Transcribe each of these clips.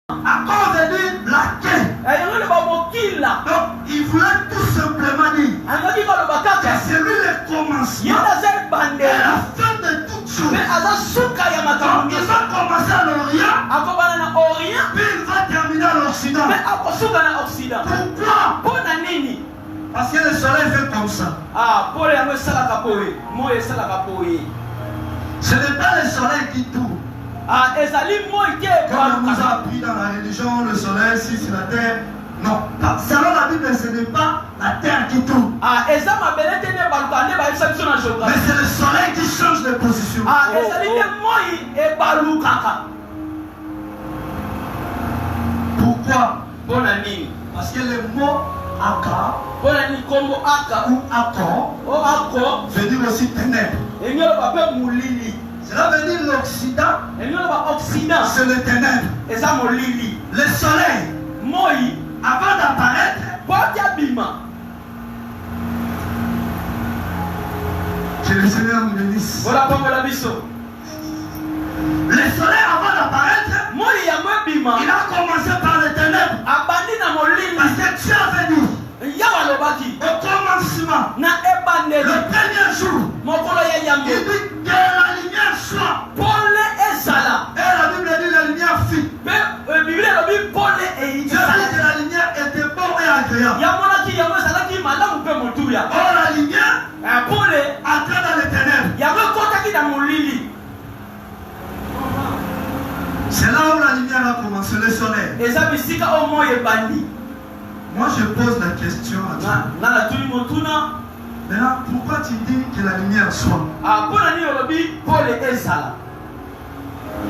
À cause de dire laquelle. Donc il voulait tout simplement dire que c'est lui le commencement et la fin de toutes choses. Donc il va commencer à l'Orient, puis il va terminer à l'Occident. Pourquoi? Parce que le soleil fait comme ça. Ce n'est pas le soleil qui tourne. Comme on nous a appris dans la religion, le soleil, si c'est la terre. Non, selon la Bible, ce n'est pas la terre qui tourne. Mais c'est le soleil qui change de position. Pourquoi? Parce que le mot Aka ou Akon veut dire aussi ténèbres. Cela veut dire l'Occident, c'est le ténèbre. Le soleil, avant d'apparaître, que le Seigneur nous bénisse. Le soleil, avant d'apparaître, il a commencé par les ténèbres. Parce que Dieu avait dit au commencement, le premier jour, il dit que la lumière soit. Et la Bible dit la lumière fit. Dieu dit que la lumière était bonne et agréable. Or la lumière entra dans les ténèbres. C'est là où la lumière a commencé, le soleil. Moi je pose la question à toi. Maintenant, pourquoi tu dis que la lumière soit?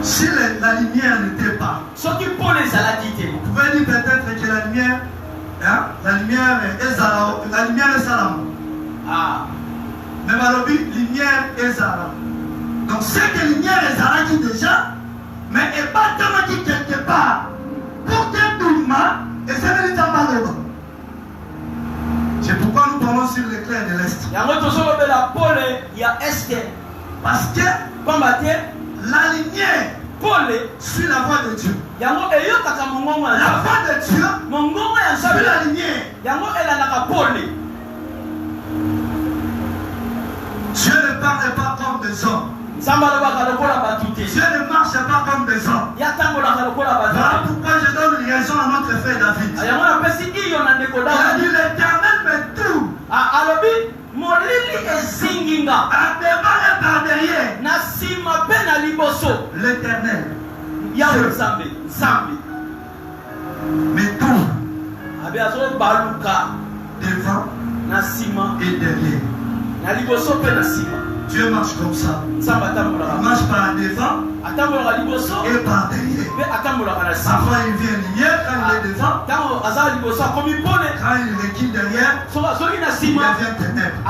Si la lumière n'était pas, vous pouvez dire peut-être que la lumière est salam. Mais la lumière est salam. Donc c'est que la lumière est salam déjà, mais elle n'est pas tellement dit quelque part. Pour que tout le monde, et c'est véritable. C'est pourquoi nous parlons sur l'éclair de l'Est. Parce que la lumière suit la voix de Dieu. La voix de Dieu suit la lumière. Dieu ne parle pas comme des hommes. Dieu ne marche pas comme des hommes. Voilà pourquoi je donne une raison à notre frère David. Il a dit l'Éternel me tourne. À devant et par derrière. L'Éternel me tourne. Devant et derrière. Dieu marche comme ça. Il marche par devant et par derrière. Parfois il vient lumière quand il est devant. Quand il requiert derrière, il devient ténèbres.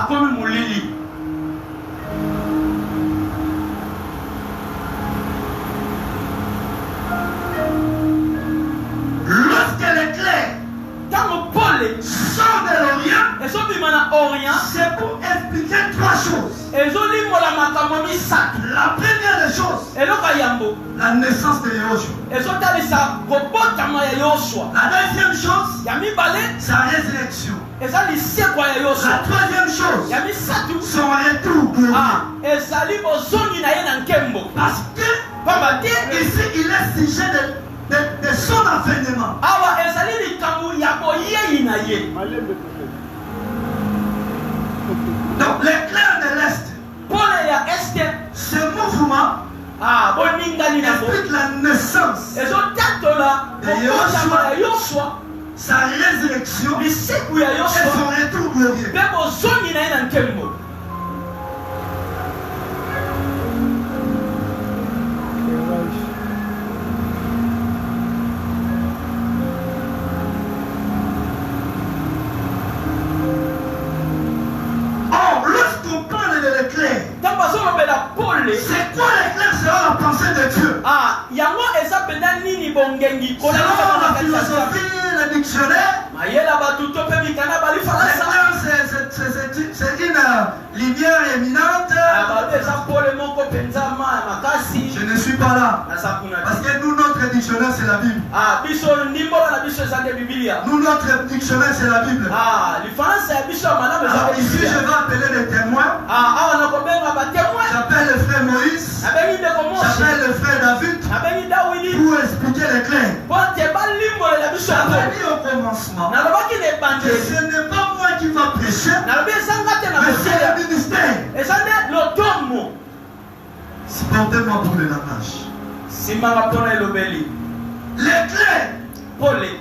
Lorsque l'éclair sort de l'Orient, c'est pour expliquer trois choses. La première des choses, la naissance de Yahushua. La deuxième chose, sa résurrection. La troisième chose, son retour glorieux. Parce que ici il est sujet de son avènement. Donc l'éclair de l'Est, ce mouvement explique la naissance de Yahushua, sa résurrection et son retour glorieux. C'est quoi l'éclair selon la pensée de Dieu? Selon la philosophie, le dictionnaire, C'est une lumière éminente. Je ne suis pas là. Parce que nous, notre dictionnaire, c'est la Bible. Nous, notre dictionnaire, c'est la Bible. Alors ici, je vais appeler les témoins. J'appelle le frère Moïse. J'appelle le frère David. Pour expliquer les clés. J'avais dit au commencement que ce n'est pas moi qui va prêcher, mais c'est le ministère. Supportez-moi pour le langage. Les clés,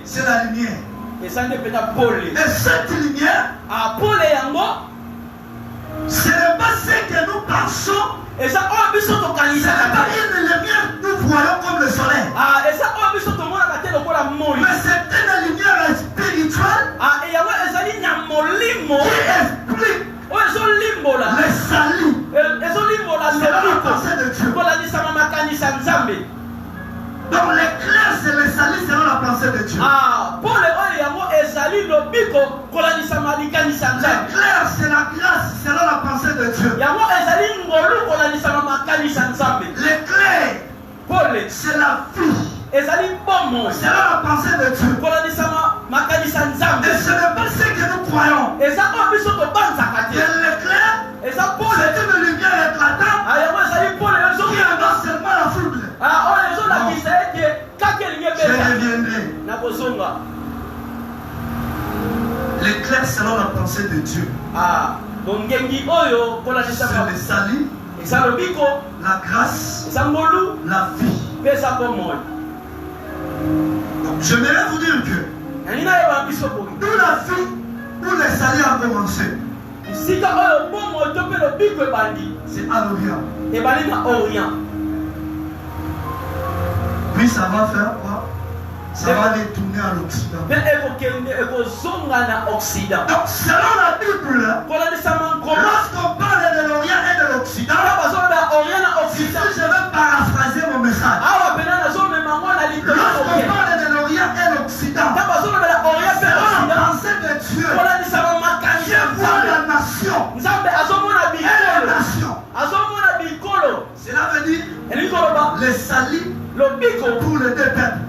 c'est la lumière. Et cette lumière, ce n'est pas ce que nous pensons. Ce n'est pas une lumière que nous voyons comme le soleil. Mais c'est une lumière spirituelle qui explique les salis. C'est la pensée de Dieu. Donc les clés, c'est les salis selon la pensée de Dieu. Les clés, c'est la grâce selon la pensée de Dieu. Les clés, c'est la vie selon la pensée de Dieu. Et ce n'est pas ce que nous croyons. Et les clés, c'est une lumière éclatante qui annonce seulement la foudre. Je reviendrai. Les clés selon la pensée de Dieu. C'est le salut, la grâce, la vie. Donc, j'aimerais vous dire que d'où la vie, où le salut a commencé, c'est à l'Orient. Puis ça va faire quoi? Ça va aller tourner à l'Occident. Donc selon la Bible, lorsqu'on parle de l'Orient et de l'Occident, si je vais paraphraser mon message, lorsqu'on parle de l'Orient et l'Occident, selon la pensée de Dieu, Dieu voit la nation et la nation. Cela veut dire les salis pour les deux peuples.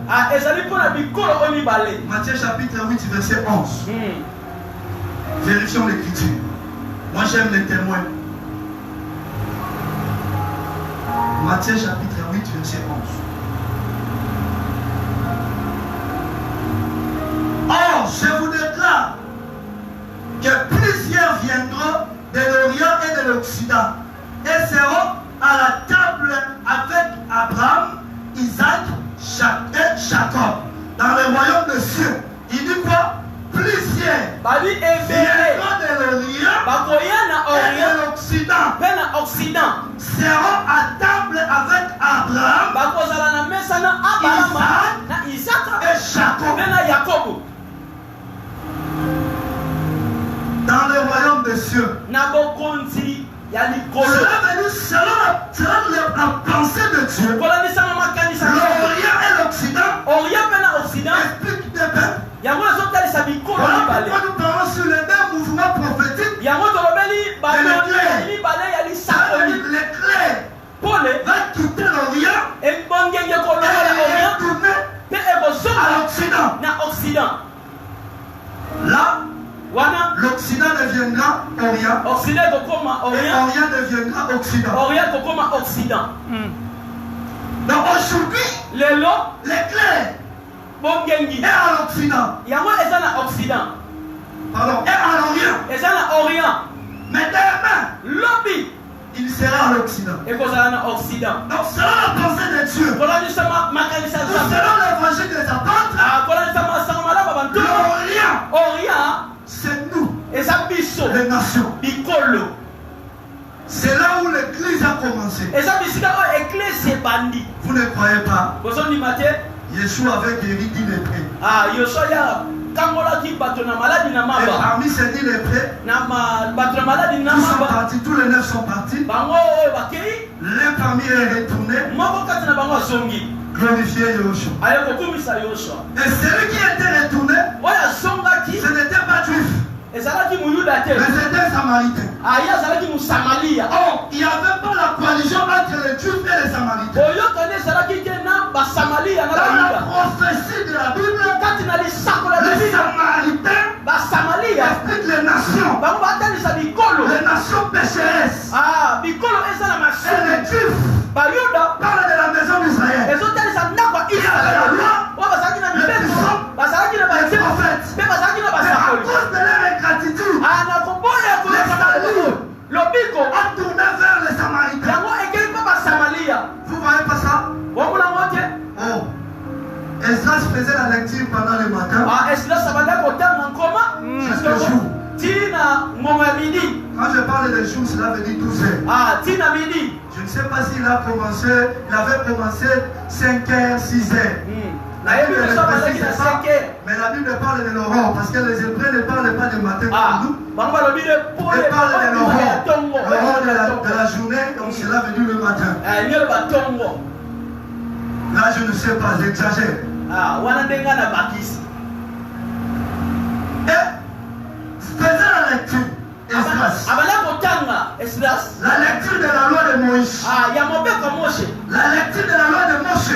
Matthieu chapitre 8 verset 11. Vérifions l'écriture. Moi j'aime les témoins. Matthieu chapitre 8 verset 11. Or, je vous déclare que plusieurs viendront de l'Orient et de l'Occident et seront à la table avec Abraham, Isaac et Jacob dans le royaume de cieux. Il dit quoi? Plusieurs viendront de l'Orient et de l'Occident seront à table avec Abraham, Isaac et Jacob dans le royaume des cieux. Cela veut dire selon la pensée de Dieu, l'Orient et l'Occident expliquent des peuples. Voilà pourquoi nous parlons sur les mêmes mouvements prophétiques. Les clés va quitter l'Orient et retourner à l'Occident. Là, l'Occident deviendra Orient. Et Orient deviendra Occident. Donc aujourd'hui, les clés est à l'Occident. Pardon, est à l'Orient. Mais demain, il sera à l'Occident. Donc selon la pensée de Dieu, selon l'évangile des apôtres, l'Orient, c'est nous, les nations. C'est là où l'église a commencé. Vous ne croyez pas? Yeshua avait guéri 10 lépreux. Et parmi ces 10 lépreux, tous les 9 sont partis. L'un parmi eux est retourné. Glorifier Yeshua. Et celui qui était retourné Mais c'était un Samaritain. Or, il n'y avait pas la coalition entre les Juifs et les Samaritains. Dans la prophétie de la Bible, les Samaritains expliquent les nations. Les nations pécheresses. Et les Juifs parlent de la maison d'Israël. Il y avait la loi, les prophètes. Mais à cause de leur ingratitude, les saluts ont tourné vers les Samaritains. Vous voyez pas ça? Oh. Esdras faisait la lecture pendant le matin. Jusqu'au jour. Quand je parle de jour, cela veut dire 12 heures. Je ne sais pas s'il a commencé, il avait commencé 5h, 6h. La Bible ne précise pas, mais la Bible parle de l'aurore, parce que les Hébreux ne parlent pas de matin comme nous. Ils parlent de l'aurore de la journée, donc cela veut dire le matin. Là, je ne sais pas, j'exagère. Et faisant la lecture, la lecture de la loi de Moïse, la lecture de la loi de Moshe,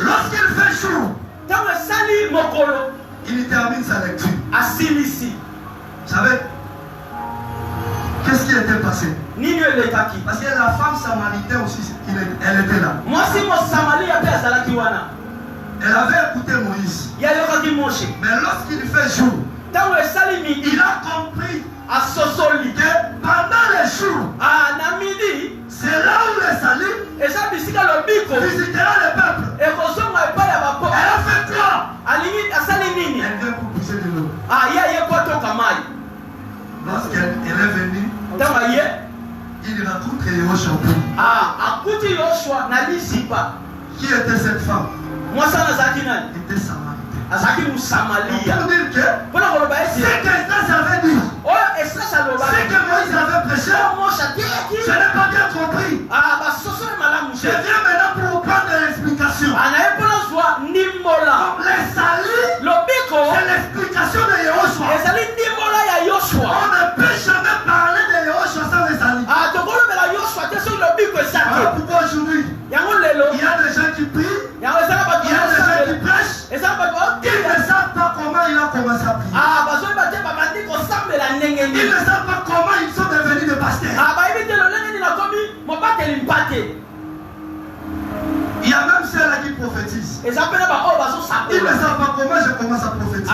lorsqu'il fait jour, il termine sa lecture. Vous savez, qu'est-ce qui était passé? Parce que la femme samaritaine aussi, elle était là. Elle avait écouté Moïse. Mais lorsqu'il fait jour, il a compris que pendant les jours, c'est là où le salut visitera le peuple. Elle a fait quoi? Elle vient pour pousser de l'eau. Lorsqu'elle est venue, il rencontre Yehoshua. Qui était cette femme? Elle était samaritaine. Pour dire que c'est qu'Esdras avait dit, c'est que Moïse avait prêché, je n'ai pas bien compris. Je viens maintenant pour vous prendre l'explication. Les salis, c'est l'explication de Yehoshua. On ne peut jamais parler de Yehoshua sans les salis. Pourquoi aujourd'hui? Il y a des gens qui prient, il y a des gens qui prêchent, ils ne savent pas comment il a commencé à prier. Ils ne savent pas comment ils sont devenus des pasteurs. Il y a même ceux-là qui prophétisent. Ils ne savent pas comment je commence à prophétiser.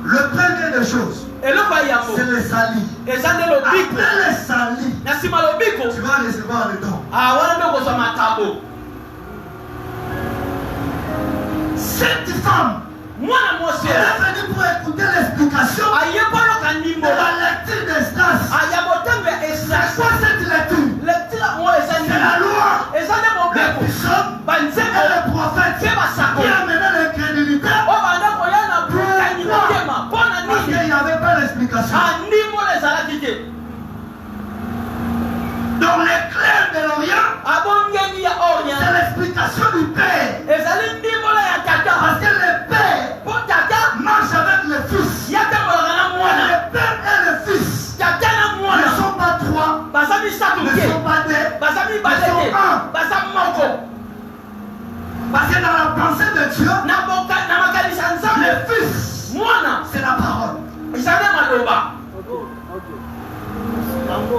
Le premier des choses, c'est les salis. Après les salis, tu vas recevoir le don. Cette femme, elle est venue pour écouter l'explication de la lecture d'Esdras. C'est quoi cette lecture? C'est la loi, les psaumes et les prophètes qui amenaient l'incrédulité. Parce qu'il n'y avait pas l'explication. Donc l'éclair de l'Orient, c'est l'explication du Père. Parce que le Père marche avec le Fils. Et le Père et le Fils ne sont pas trois, ne sont pas deux, ne sont un. Parce que dans la pensée de Dieu, le Fils, c'est la parole.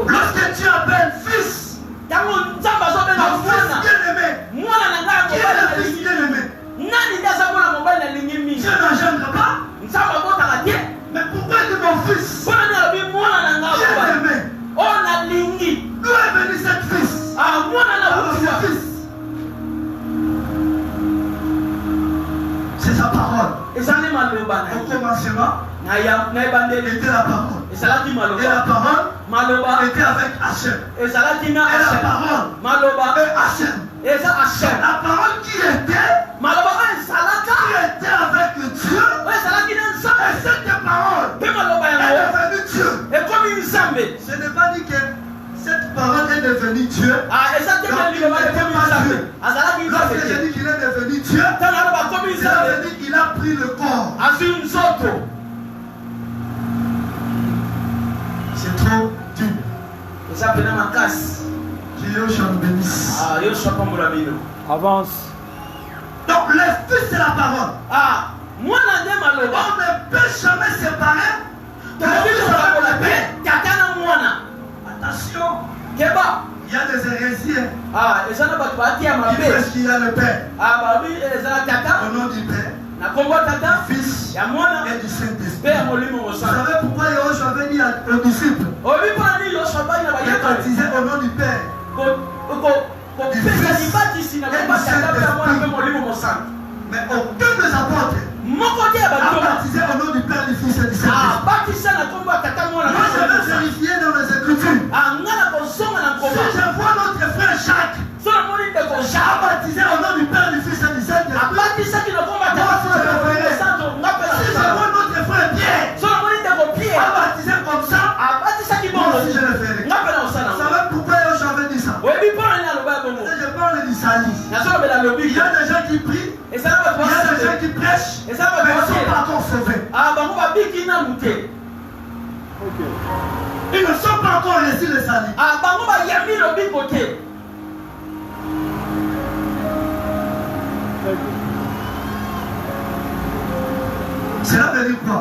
Lorsque tu appelles Fils, ton Fils bien-aimé, qui est le Fils bien-aimé? Dieu n'engendre pas. Mais pourquoi il dit mon Fils bien-aimé? D'où est venu cette Fils? Ce Fils, c'est sa parole. Au commencement, était la parole. Et la parole était avec Hachem. Et la parole et Hachem. La parole qui était avec Dieu. Et cette parole est devenue Dieu. Ce n'est pas dit que cette parole est devenue Dieu. Donc il n'était pas Dieu. Lorsque je dis qu'il est devenu Dieu, ça veut dire qu'il il a pris le corps. C'est trop dur. Que Yoshua nous bénisse. Avance. Donc le fils c'est la parole. On ne peut jamais séparer de la attention. Il y a des hérésies. Parce qu'il y a le Père. Au nom du Père, du Fils et du Saint-Esprit. Vous savez pourquoi Yoshua avait dit aux disciples? Il est baptisé au nom du Père, du Fils et du Saint-Esprit. Mais aucun des apôtres a baptisé au nom du Père, du Fils et du Saint-Esprit. Moi, je vais vérifier dans les Écritures. Si je vois notre frère Jacques a baptisé au nom du Père, du Fils et du Saint-Esprit, si je vois notre frère Pierre a baptisé comme ça, moi aussi je le ferai. Vous savez pourquoi j'avais dit ça? Je parle du salut. Il y a des gens qui prient, il y a des gens qui prêchent, mais ils ne sont pas encore sauvés. Ils ne sont pas encore reçus le salut. Cela veut dire quoi?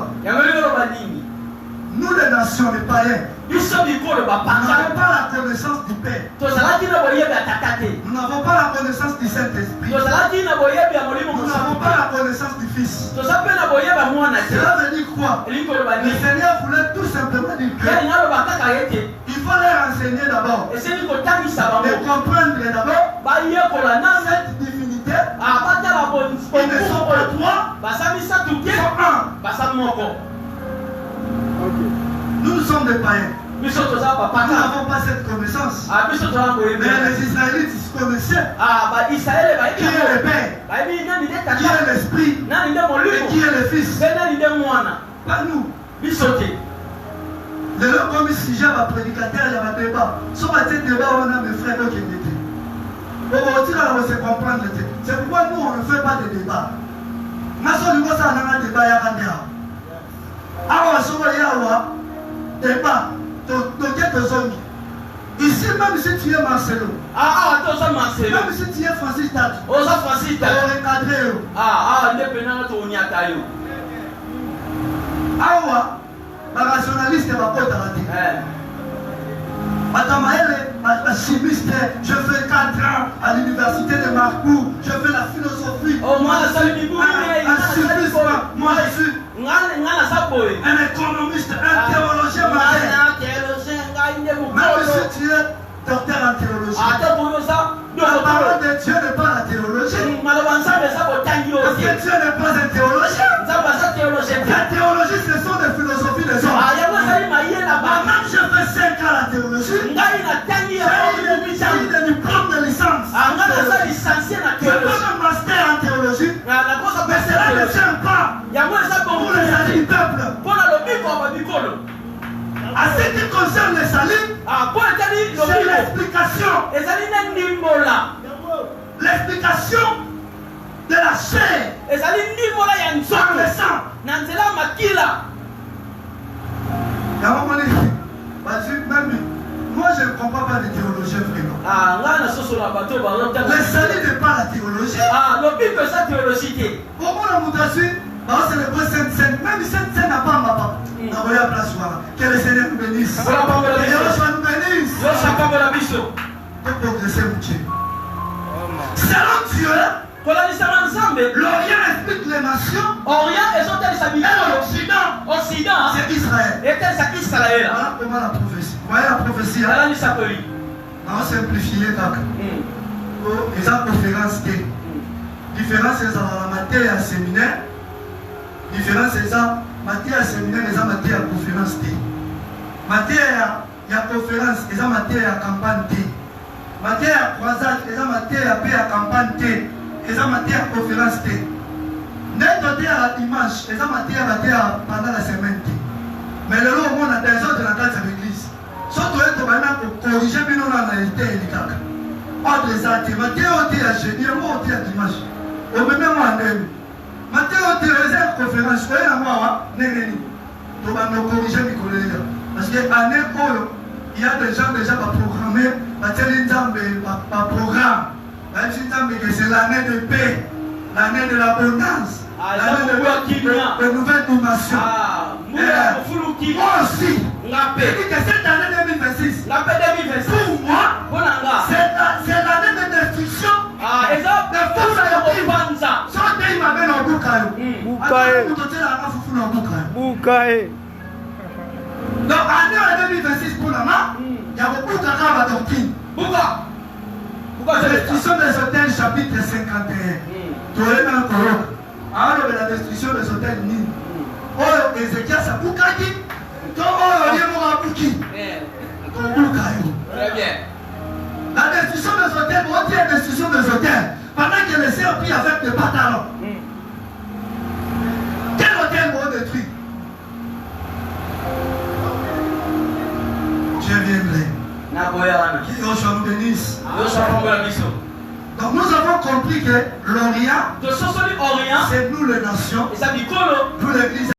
Nous les nations, les païens, nous n'avons pas la connaissance du Père. Nous n'avons pas la connaissance du Saint-Esprit. Nous n'avons pas la connaissance du Fils. Cela veut dire quoi? Le Seigneur voulait tout simplement dire que il faut les renseigner d'abord. Et comprendre d'abord cette divinité. Ils ne sont pas trois, ils sont un. Nous sommes des païens. Nous n'avons pas cette connaissance. Mais les Israélites ils connaissaient qui est le Père, qui est l'Esprit et qui est le Fils. Pas nous. De l'homme comme si j'ai un prédicateur, il y a un débat. Sur un débat, on a mes frères qui étaient. On va se comprendre. C'est pourquoi nous, on ne fait pas de débat. Nous avons un débat. Débat. Ici, même si tu es Marcelo, même si tu es Francis Tati, on va recadrer. Awa, la rationaliste va pas t'arrêter. Madame la chimiste, je fais 4 ans à l'université de Marcoux, je fais la philosophie. Moi je suis un économiste, un théologien même si tu es docteur en théologie, la parole de Dieu n'est pas la théologie. Parce que Dieu n'est pas un théologien. La théologie, ce sont des philosophies des hommes. Moi-même, je fais 5 ans à la théologie. J'ai eu des diplômes de licence. Je fais un master en théologie. Mais cela ne tient pas pour le salut du peuple. À ce qui concerne le salut, c'est l'explication. L'explication de la chair par le sang. Moi je ne comprends pas de théologie vraiment. Le salut n'est pas la théologie. Comment on vous assure? C'est le beau Sainte-Sainte. Même si Sainte-Sainte n'a pas ma papa. Que le Seigneur nous bénisse. Que Yoshua nous bénisse. Pour progresser mon Dieu. Selon Dieu, l'Orient explique les nations. Et l'Occident, c'est Israël. Voilà comment la prophétie. Vous voyez la prophétie. On va simplifier. Ils ont conférence. Différence, c'est la matière séminaire. Différence, c'est ça. Matière séminaire, c'est la matière conférence. Matière, il y a conférence, c'est la matière campagne. Matière croisade, c'est la matière campagne. C'est la matière conférence. Notre terre dimanche, c'est la matière pendant la semaine. Mais le lot, on a des autres dans la case de l'église. Surtout, on va corriger, mais on a été éduqué. Pas de ça, matière, on est à jeudi, on est à dimanche. On me met moi en Maintenant, tu as une conférence. Tu as moi, tu vas nous corriger, parce que l'année il y a des gens déjà programmés, programme. C'est l'année de paix, l'année de l'abondance, l'année de nouvelles nominations. Moi aussi, j'ai dit que cette année 2026, pour moi, c'est l'année de destruction. Donc, année 2026 pour la main, il y a beaucoup de doctrine. Destruction des hôtels, chapitre 51. Tu es dans le Coran. Alors, la destruction des hôtels, ni. Oh, Ézéchiel, ça Boukaki. Oh, il y a mon Abouki. Très bien. La destruction des hôtels, on dit la destruction des hôtels. Pendant que les sœurs prient avec des pantalons. Quel hôtel vont détruire? Je viendrai. Nous bénisse. Donc nous avons compris que l'Orient, c'est nous les nations, nous l'église.